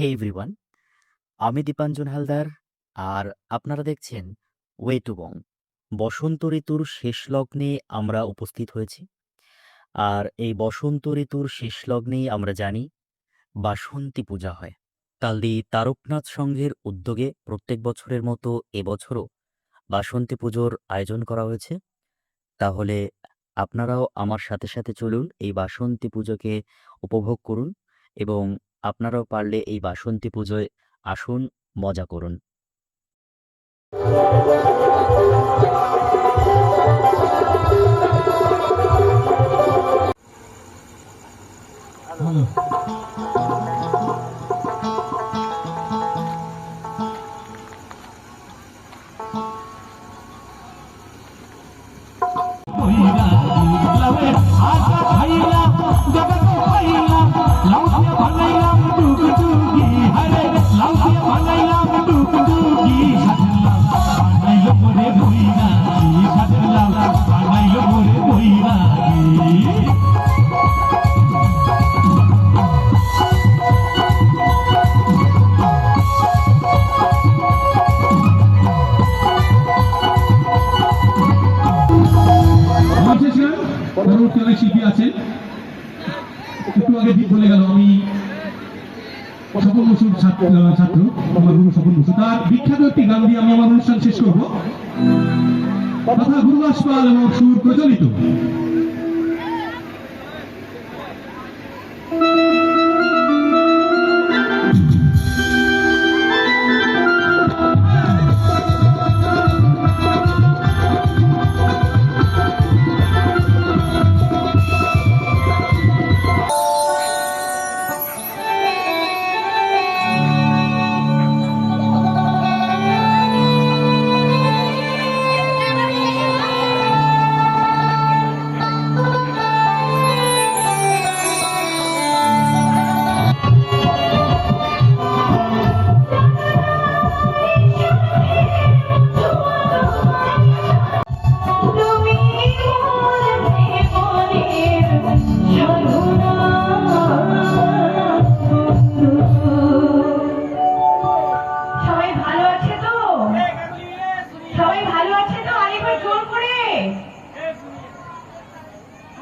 হে everyone, আমি দীপাঞ্জন হালদার আর আপনারা দেখছেন ওয়ে টু বং। বসন্ত ঋতুর শেষ লগ্নে আমরা উপস্থিত হয়েছি। আর এই বসন্ত ঋতুর শেষ লগ্নেই আমরা জানি বাসন্তী পূজা হয়। কালদি তারকনাথ সংঘের উদ্যোগে প্রত্যেক বছরের মতো এবছরও বাসন্তী পুজোর আয়োজন করা হয়েছে। তাহলে আপনারাও আমার সাথে সাথে চলুন, এই বাসন্তী পুজোকে উপভোগ করুন এবং আপনারাও পারলে এই বাসন্তী পুজোয় আসুন, মজা করুন। পরবর্তীকালে শিল্পী আছেন, একটু আগে ঠিক বলে গেল, আমি স্বপন বসুর ছাত্র আমার গুরু স্বপন বসু, তার বিখ্যাত একটি গান দিয়ে আমি আমার অনুষ্ঠান শেষ করবো। কথা গুরুদাস পাল এবং সুর প্রচলিত।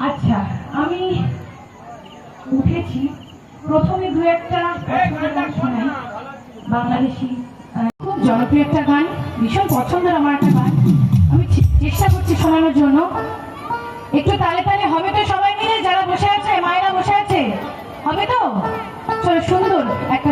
আচ্ছা, আমি উঠেছি, প্রথমে দু একটা গান শোনাই। বাংলাদেশি খুব জনপ্রিয় একটা গান, ভীষণ পছন্দের আমার একটা গান, আমি চেষ্টা করছি শোনানোর জন্য। একটু তালে তালে হবে তো সবাই মিলে? যারা বসে আছে, মায়েরা বসে আছে, হবে তো? চলো, সুন্দর একটা